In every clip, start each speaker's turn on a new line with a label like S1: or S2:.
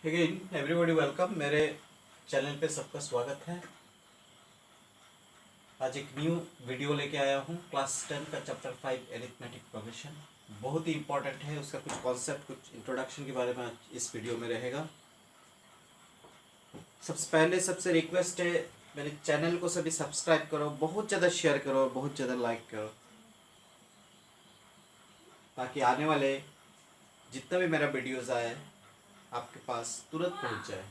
S1: Again everybody welcome. मेरे channel पे सबका स्वागत है। आज एक न्यू वीडियो लेके आया हूँ क्लास 10 का चैप्टर 5 एरिथमेटिक प्रोग्रेशन। बहुत ही इंपॉर्टेंट है, उसका कुछ कॉन्सेप्ट, कुछ इंट्रोडक्शन के बारे में आज इस वीडियो में रहेगा। सबसे पहले सबसे रिक्वेस्ट है, मेरे चैनल को सभी सब्सक्राइब करो, बहुत ज़्यादा शेयर करो, बहुत ज़्यादा लाइक करो, ताकि आने वाले जितना भी मेरा वीडियोज़ आए आपके पास तुरंत पहुँच जाए।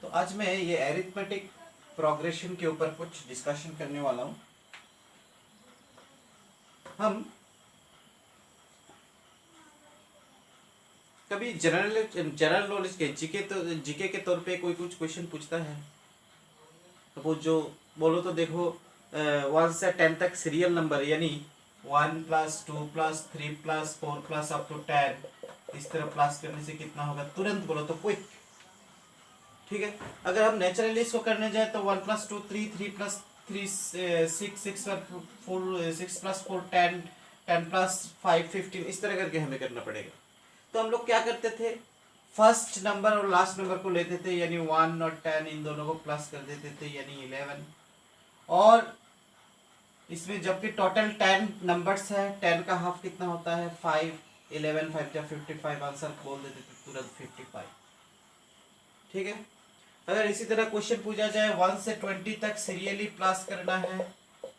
S1: तो आज मैं ये एरिथमेटिक प्रोग्रेशन के ऊपर कुछ डिस्कशन करने वाला हूँ। हम कभी जनरल नॉलेज के जीके के तौर पे कोई कुछ क्वेश्चन पूछता है, तो वो जो बोलो तो देखो 1 से 10 तक सीरियल नंबर, यानी 1 + 2 + 3 + 4 + अप टू 10, इस तरह प्लस करने से कितना होगा, तुरंत बोलो तो क्विक। ठीक है, अगर हम नेचुरली इसको करने जाए तो 1 + 2 3, 3 + 3 6, 6 + 4 6 + 4 10, 10 + 5 15, इस तरह करके हमें करना पड़ेगा। तो हम लोग क्या करते थे, फर्स्ट नंबर और लास्ट नंबर को लेते थे, यानी 1 और 10 इन दोनों को प्लस कर देते थे, यानी 11। और इसमें जबकि टोटल 10 नंबर्स है, 10 का हाफ कितना होता है 5, 11 5 जा 55, आंसर बोल देते थे तुरंत 55। ठीक है, अगर इसी तरह क्वेश्चन पूछा जाए 1 से 20 तक सीरियली प्लस करना है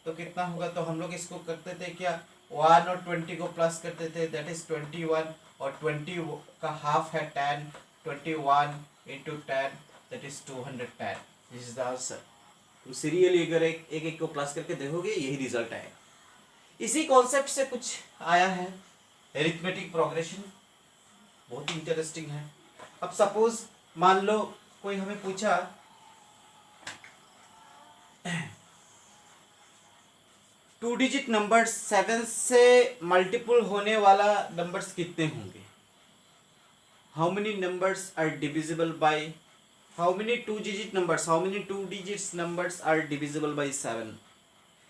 S1: तो कितना होगा, तो हम लोग इसको करते थे क्या, 1 और 20 को प्लस करते थे, दैट इज 21, और 20 का हाफ है 10, 21 × 10 that is 210। This is the answer. तुम सीरियली अगर एक एक को प्लस करके देखोगे यही रिजल्ट आएगा। इसी कॉन्सेप्ट से कुछ आया है एरिथमेटिक प्रोग्रेशन, बहुत इंटरेस्टिंग है। अब सपोज मान लो कोई हमें पूछा 2 डिजिट नंबर्स 7 से मल्टीपल होने वाला नंबर्स कितने होंगे, how many numbers are divisible by, how many 2 digit numbers, how many 2 digits numbers are divisible by 7।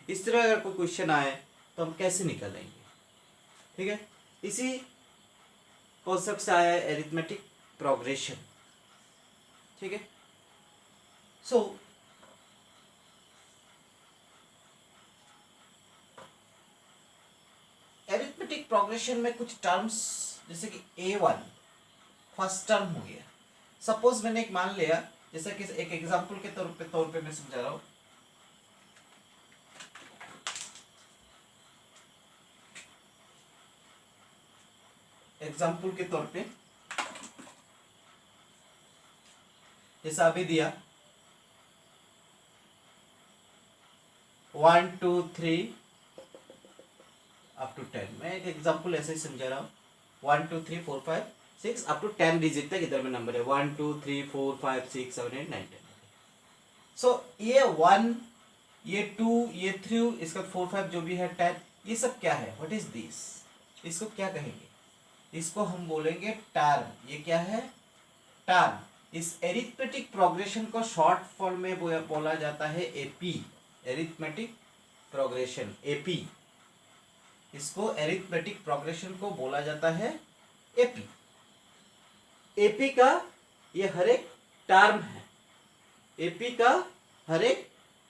S1: इस तरह अगर कोई क्वेश्चन आए तो हम कैसे निकालेंगे। ठीक है, इसी कॉन्सेप्ट से आया है एरिथमेटिक प्रोग्रेशन। ठीक है, सो एरिथमेटिक प्रोग्रेशन में कुछ टर्म्स, जैसे कि A1 फर्स्ट टर्म हो गया। सपोज मैंने एक मान लिया, जैसे कि एक एग्जांपल के तौर पे मैं समझा रहा हूं। एग्जांपल के तौर पे जैसा अभी दिया 1 2 3 अप टू 10, मैं एक एग्जांपल ऐसे ही समझा रहा हूँ। 1 2 3 4 5 6 अप टू 10 डिजिट तक इधर में नंबर है, 1 2 3 4 5 6 7 8 9 10। सो ये 1, ये 2, ये 3, इसका 4 5 जो भी है 10, ये सब क्या है, व्हाट इज दिस, इसको क्या कहेंगे, इसको हम बोलेंगे टर्म। ये क्या है, टर्म। इस एरिथमेटिक प्रोग्रेशन को शॉर्ट फॉर्म में बोला जाता है एपी, एरिथमेटिक प्रोग्रेशन, एपी। इसको एरिथमेटिक प्रोग्रेशन को बोला जाता है एपी। एपी का ये हर एक टर्म है, एपी का हर एक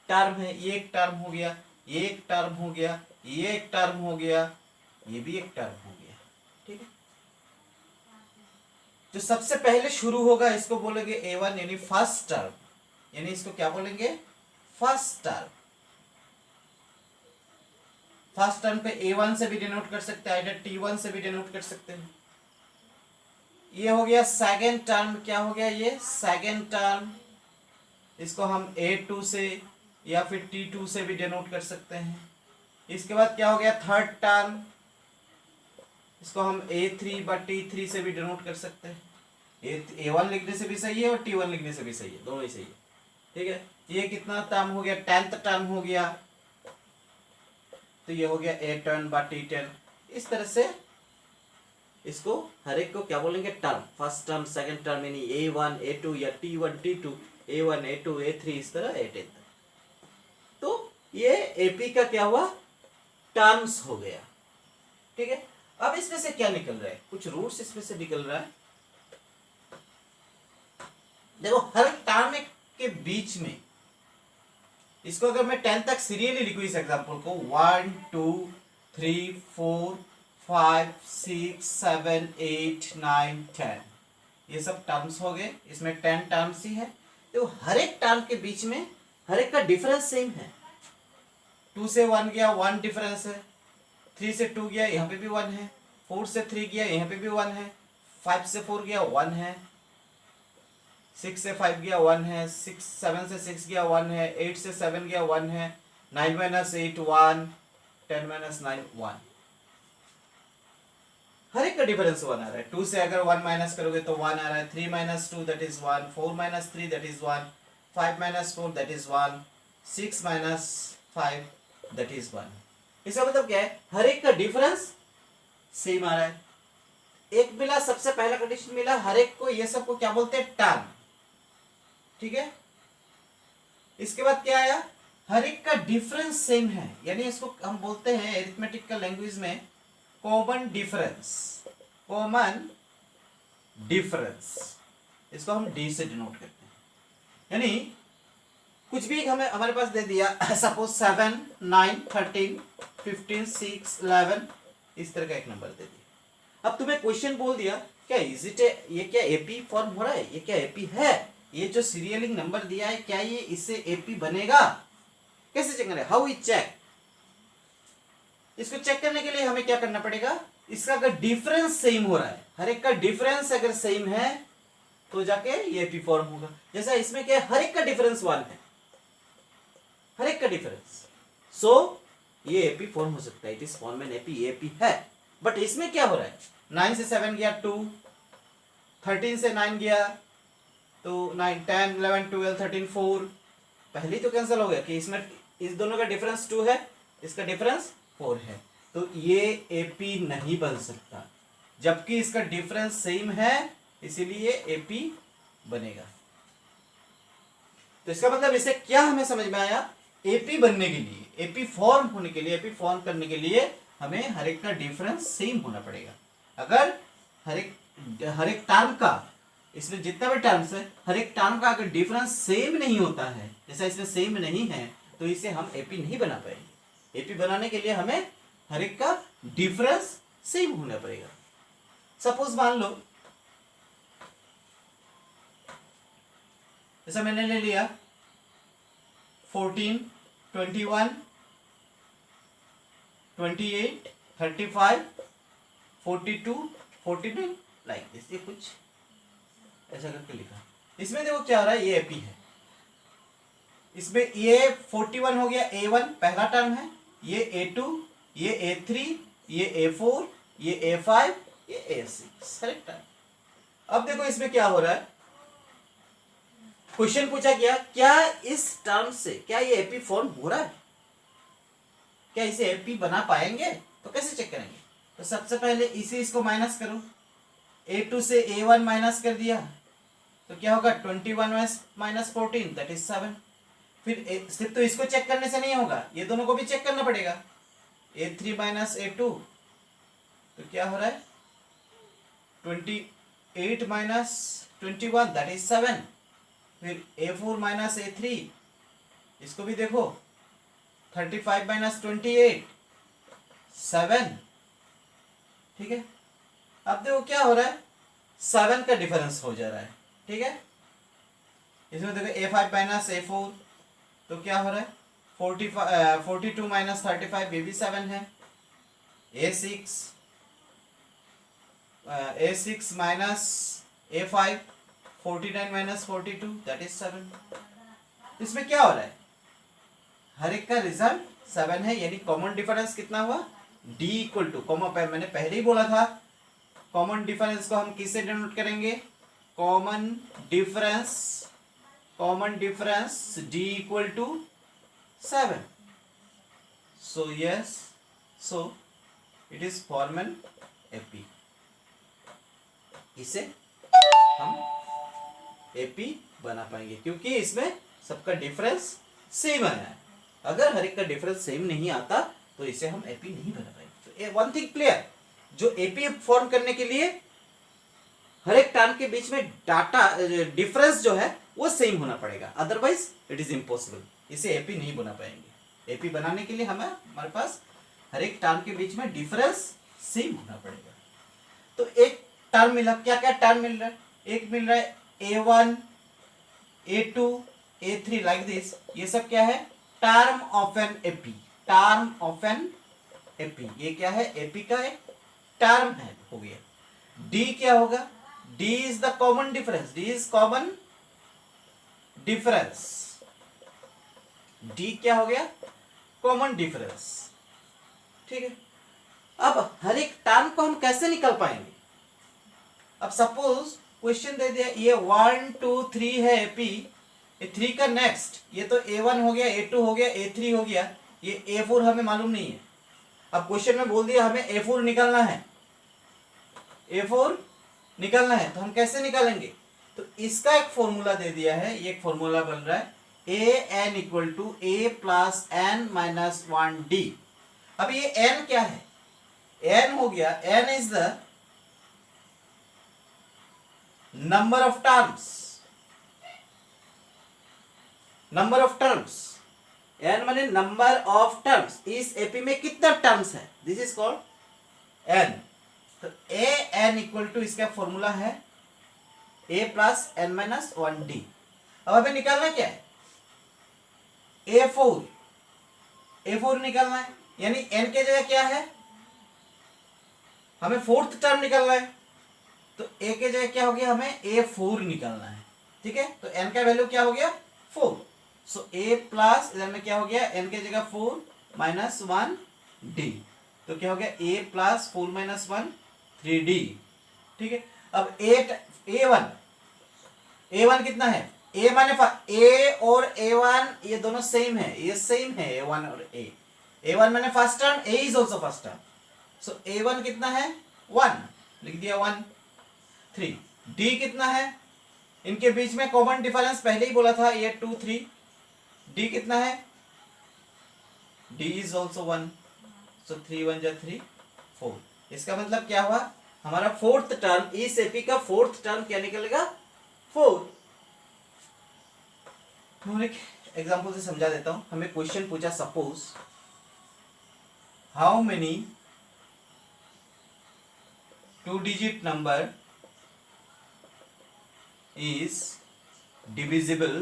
S1: टर्म है। ये एक टर्म हो गया, ये एक टर्म हो गया, ये एक टर्म हो गया, ये भी एक टर्म हो गया। ठीक है, जो सबसे पहले शुरू होगा इसको बोलेंगे A1, यानी फर्स्ट टर्म, यानी इसको क्या बोलेंगे, फर्स्ट टर्म। फर्स्ट टर्म पे A1 से भी डिनोट कर सकते हैं, आइडर T1 से भी डिनोट कर सकते हैं। ये हो गया सेकेंड टर्म, क्या हो गया ये सेकेंड टर्म, इसको हम A2 से या फिर T2 से भी डिनोट कर सकते हैं। इसके बाद क्या हो गया थर्ड टर्म, इसको हम A3/T3 से भी डिनोट कर सकते हैं। A1 लिखने से भी सही है और T1 लिखने से भी सही है, दोनों ही सही है। ठीक है, ये कितना टर्म हो गया, 10th टर्म हो गया, तो ये हो गया A10/T10। इस तरह से इसको हर एक को क्या बोलेंगे, term, first term, second term, यानी A1 A2 या T1 T2, A1 A2 A3, इस तरह A10 तक। तो ये AP का क्या हुआ, टर्म्स हो गया। ठीक है, अब इसमें से क्या निकल रहा है, कुछ रूट्स इसमें से निकल रहा है। देखो हर टर्म के बीच में इसको अगर मैं 10 तक सीरियली लिखूं इस एग्जांपल को 1 2 3 4 5 6 7 8 9 10 ये सब टर्म्स हो गए, इसमें 10 टर्म्स ही है। तो हर एक टर्म के बीच में हर एक का डिफरेंस सेम है। 2 से 1 गया 1 डिफरेंस है, 3 से 2 गया यहाँ पे भी 1 है, 4 से 3 गया यहाँ पे भी 1 है, 5 से 4 गया 1 है, 6 से 5 गया 1 है, 7 से 6 गया 1 है, 8 से 7 गया 1 है, 9 माइनस 8 1, 10 माइनस 9 1। हर एक का डिफरेंस 1 आ रहा है। 2 से अगर 1 माइनस करोगे तो 1 आ रहा है, 3 minus 2 that is 1, 4 minus 3 that is 1, 5 minus 4 that is 1, 6 minus 5 that is 1। इसका मतलब क्या है, हर एक का डिफरेंस सेम आ रहा है। एक मिला, सबसे पहला कंडीशन मिला, हर एक को, ये सबको क्या बोलते हैं, टर्म। ठीक है, इसके बाद क्या आया, हर एक का डिफरेंस सेम है, यानी इसको हम बोलते हैं एरिथमेटिकल लैंग्वेज में कॉमन डिफरेंस। कॉमन डिफरेंस इसको हम डी से डिनोट करते हैं। यानी कुछ भी हमें हमारे पास दे दिया, सपोज 7 9 13 15 6 11 इस तरह का एक नंबर दे दिया। अब तुम्हें क्वेश्चन बोल दिया क्या इज इट ये क्या एपी फॉर्म हो रहा है, ये क्या एपी है, ये जो सीरियलिंग नंबर दिया है क्या ये इससे एपी बनेगा, कैसे चेक करें, हाउ वी चेक। इसको चेक करने के लिए हमें क्या करना पड़ेगा, इसका अगर डिफरेंस सेम हो रहा है, हर एक का डिफरेंस अगर सेम है तो जाके ये एपी फॉर्म होगा। जैसा इसमें क्या है, हर एक का डिफरेंस 1 है, हर एक का डिफरेंस, सो ये एपी फॉर्म हो सकता है, it is form an AP, ये एपी है। बट इसमें क्या हो रहा है, 9 से 7 गया 2, 13 से 9 गया तो 9 10 11 12 13 4, पहले तो कैंसिल हो गया कि इसमें इस दोनों का डिफरेंस 2 है, इसका डिफरेंस 4 है, तो ये एपी नहीं बन सकता, जबकि इसका डिफरेंस सेम है इसीलिए एपी बनेगा। तो इसका मतलब इससे क्या हमें समझ में आया, एपी बनने के लिए, एपी फॉर्म होने के लिए, एपी फॉर्म करने के लिए हमें हर एक का डिफरेंस सेम होना पड़ेगा। अगर हर एक टर्म का, इसमें जितना भी टर्म्स है, हर एक टर्म का अगर डिफरेंस सेम नहीं होता है, जैसा इसमें सेम नहीं है, तो इसे हम एपी नहीं बना पाएंगे। एपी बनाने के लिए हमें हर एक का डिफरेंस सेम होना पड़ेगा। सपोज मान लो जैसा मैंने ले लिया 14 21 28 35 42 49 लाइक दिस, ये कुछ ऐसा करके लिखा। इसमें देखो क्या हो रहा है, ये एपी है, इसमें ये 41 हो गया A1 पहला टर्म है, ये A2, ये A3, ये A4, ये A5, ये A6 करेक्ट टर्म। अब देखो इसमें क्या हो रहा है, क्वेश्चन पूछा गया क्या इस टर्म से क्या ये एपी फॉर्म हो रहा है, क्या इसे एपी बना पाएंगे, तो कैसे चेक करेंगे। तो सबसे पहले इसे इसको माइनस करो, A2 से A1 माइनस कर दिया तो क्या होगा 21 माइनस 14 दैट इज 7। फिर सिर्फ तो इसको चेक करने से नहीं होगा, ये दोनों को भी चेक करना पड़ेगा। A3 माइनस A2 तो क्या हो रहा है 28 माइनस 21 दैट इज 7। फिर A4 माइनस A3 इसको भी देखो 35 माइनस 28 7। ठीक है, अब देखो क्या हो रहा है 7 का डिफरेंस हो जा रहा है। ठीक है, इसमें देखो A5 माइनस A4 तो क्या हो रहा है 42 माइनस 35 ये भी 7 है। A6 minus A5 49 minus 42 that is 7। इसमें क्या हो रहा है, हर एक का रिजल्ट 7 है, यानी कॉमन डिफरेंस कितना हुआ D इक्वल टू, मैंने पहले ही बोला था कॉमन डिफरेंस को हम किससे डिनोट करेंगे, common difference D equal to 7। So yes, so it is form an AP, इसे हम एपी बना पाएंगे क्योंकि इसमें सबका डिफरेंस सेम आया है। अगर हर एक का डिफरेंस सेम नहीं आता तो इसे हम एपी नहीं बना पाएंगे। तो वन थिंग क्लियर, जो एपी फॉर्म करने के लिए हर एक टर्म के बीच में डाटा डिफरेंस जो है वो सेम होना पड़ेगा, अदरवाइज इट इज इम्पॉसिबल। इसे एपी नहीं बना पाएंगे। एपी बनाने के लिए हमारे पास हर एक टर्म के बीच में डिफरेंस सेम होना पड़ेगा। तो एक टर्म मिला, क्या क्या टर्म मिल रहा है? एक मिल रहा है A1 A2 A3 like this. ये सब क्या है? Term of n AP. Term of n AP, ये क्या है? एपी का एक टर्म है, हो गया। डी क्या होगा? D is the common difference. D is common difference. D क्या हो गया? Common difference. ठीक है। अब हर एक टर्म को हम कैसे निकल पाएंगे? अब सपोज क्वेश्चन दे दिया, ये 1 2 3 है एपी, ये 3 का नेक्स्ट, ये तो A1 हो गया, A2 हो गया, A3 हो गया, ये A4 हमें मालूम नहीं है। अब क्वेश्चन में बोल दिया हमें A4 निकालना है, A4 निकालना है, तो हम कैसे निकालेंगे? तो इसका एक फॉर्मूला दे दिया है, ये एक फॉर्मूला बन रहा है AN equal to A plus N minus 1D। अब ये N क्या है? N हो गया, N is the number of terms. Number of terms, N माने नंबर ऑफ टर्म्स। इस एपी में कितना टर्म्स है? This is called N। तो AN इक्वल टू इसका फॉर्मूला है A plus N minus 1D। अब हमें निकालना क्या है? A4। A4 निकालना है, यानी N के जगह क्या है? हमें फोर्थ टर्म निकालना है, तो A के जगह क्या हो गया? हमें A4 निकालना है। ठीक है, तो N का वैल्यू क्या हो गया? 4। सो A प्लस इधर में क्या हो गया? N के जगह 4 माइनस 1D, तो क्या हो गया? A plus 4 minus 1 3D। ठीक है। अब A1 कितना है? A माने A और A1 ये दोनों सेम है, ये सेम है A1 और A1 माने first term, A is also first term. So A1 कितना है? 1, लिख दिया 1 3। D कितना है? इनके बीच में कॉमन डिफरेंस पहले ही बोला था, ये 2 3। D कितना है? D इज ऑल्सो 1, सो 3 1 जा 3 4। इसका मतलब क्या हुआ? हमारा फोर्थ टर्म, इस एपी का फोर्थ टर्म क्या निकलेगा? 4। मैं एक एग्जांपल से समझा देता हूं। हमें क्वेश्चन पूछा, suppose how many 2 digit number is divisible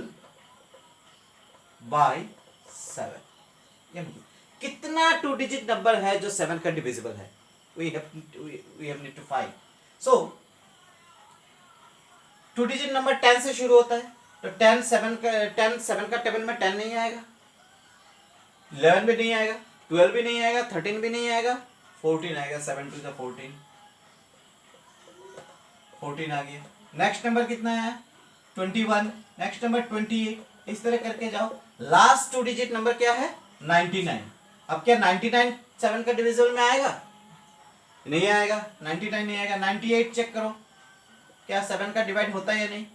S1: by 7। कितना 2 डिजिट नंबर है जो 7 का डिविजिबल है? we have need to find। so 2 digit number 10 से शुरू होता है, तो 10 7 का टेबल में 10 नहीं आएगा, 11 भी नहीं आएगा, 12 भी नहीं आएगा, 13 भी नहीं आएगा, 14 आएगा। 7 2 14, 14 आ गया। नेक्स्ट नंबर कितना है? 21। Next number 28। इस तरह करके जाओ। लास्ट 2 डिजिट नंबर क्या है? 99। अब क्या 99 7 का डिविजिबल में आएगा? नहीं आएगा, 99 नहीं आएगा। 98 चेक करो, क्या 7 का डिवाइड होता है या नहीं?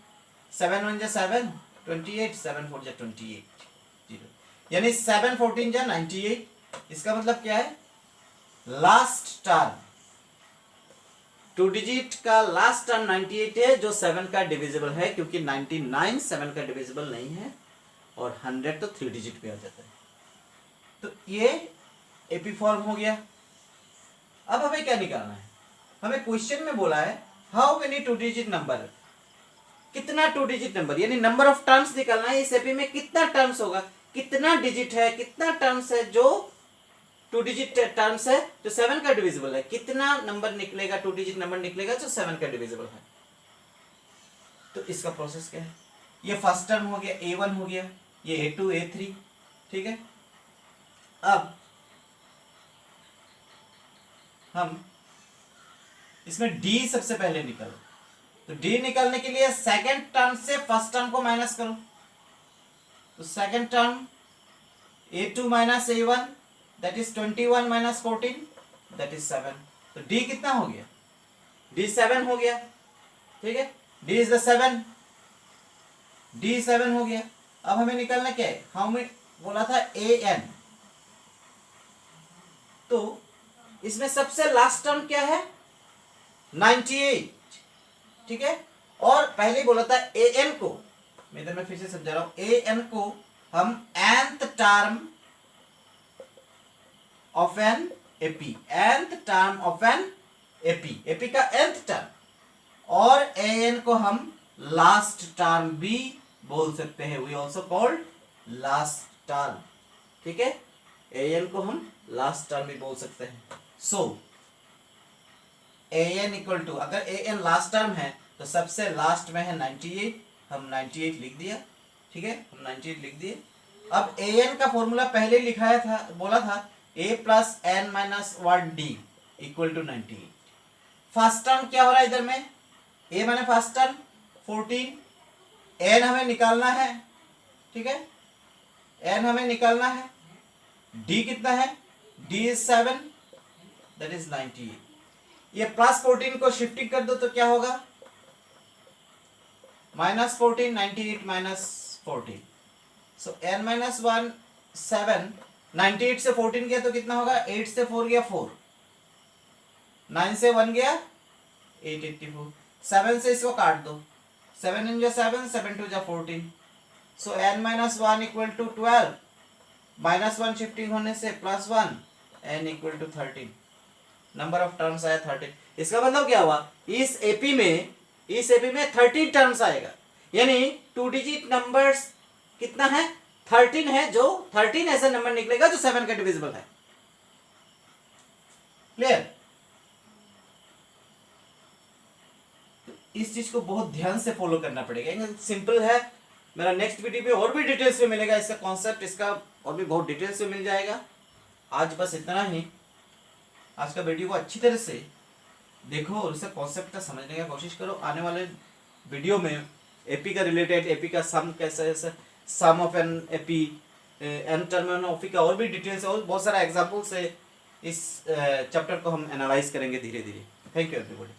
S1: 7 1 जा 7 28, 7 4 जा 28 0, यानी 7 14 जा 98। इसका मतलब क्या है? लास्ट टर्म 2 डिजिट का लास्ट टर्म 98 है, जो 7 का डिविजिबल है, क्योंकि 99 7 का डिविजिबल नहीं है, और 100 तो 3 डिजिट पे आ जाता है। तो ये एपी फॉर्म हो गया। अब हमें क्या निकालना है? हमें क्वेश्चन में बोला है हाउ मेनी 2 डिजिट नंबर, कितना 2 डिजिट नंबर, यानी नंबर ऑफ टर्म्स निकालना है। इस एपी में कितना टर्म्स होगा, कितना डिजिट है, कितना टर्म्स है जो 2 डिजिट टर्म्स है जो 7 का डिविजिबल है, कितना नंबर निकलेगा, 2 डिजिट नंबर निकलेगा जो 7 का डिविजिबल है। तो इसका प्रोसेस क्या है? ये फर्स्ट टर्म हो गया, A1 हो गया, ये A2 A3। ठीक है। अब हम इसमें D सबसे पहले निकालो, तो D निकालने के लिए सेकंड टर्म से फर्स्ट टर्म को माइनस करो। तो second term A2 minus A1, that is 21 minus 14, that is 7। तो D कितना हो गया? D 7 हो गया। ठीक है, D is the 7, D 7 हो गया। अब हमें निकालना क्या है? हमें बोला था AN, तो इसमें सबसे लास्ट टर्म क्या है? 98। ठीक है। और पहले बोला था ए एन को, मैं इधर में फिर से समझा रहा हूं, ए एन को हम nth term of n AP, nth term of n AP, AP का nth टर्म, और ए एन को हम लास्ट टर्म भी बोल सकते हैं, we also called last term, ठीक है। ए एन को हम लास्ट टर्म भी बोल सकते हैं। सो ए एन इक्वल टू, अगर ए एन लास्ट टर्म है तो सबसे लास्ट में है 98, हम 98 लिख दिया, ठीक है, हम 98 लिख दिए। अब ए एन का फॉर्मूला पहले लिखाया था, बोला था a plus N minus 1d equal to 98। First term क्या हो रहा है इधर में, a माने फर्स्ट टर्म 14, n हमें निकालना है, ठीक है, n हमें निकालना है, d कितना है, d इज 7, दैट इज 98। ये प्लस 14 को शिफ्टिंग कर दो तो क्या होगा, minus 14, 98 minus 14, so n minus 1 7, 98 से 14 गया तो कितना होगा, 8 से 4 गया 4, 9 से 1 गया 884, 7 से इसको काट दो, 7 इन जो 7, 7 टू जो 14, so n minus 1 equal to 12, minus 1 shifting होने से plus 1, n equal to 13, number of terms आया 13। इसका मतलब क्या हुआ, इस एपी में 13 टर्म्स आएगा, यानी 2 डिजिट नंबर्स कितना है, 13 है, जो 13 ऐसा नंबर निकलेगा जो 7 का डिविजिबल है। क्लियर, इस चीज को बहुत ध्यान से फॉलो करना पड़ेगा, सिंपल है। मेरा नेक्स्ट वीडियो में और भी डिटेल्स में मिलेगा इसका कॉन्सेप्ट, इसका और भी बहुत डिटेल्स में मिल जाएगा। आज बस इतना ही, आज का वीडियो को अच्छी तरह से देखो और इसका कॉन्सेप्ट का समझने का कोशिश करो। आने वाले वीडियो में एपी का रिलेटेड, एपी का सम कैसे, sum of n AP, n terminology का और भी डिटेल्स और बहुत सारा एग्जांपल से इस चैप्टर को हम एनालाइज करेंगे धीरे धीरे। Thank you everybody.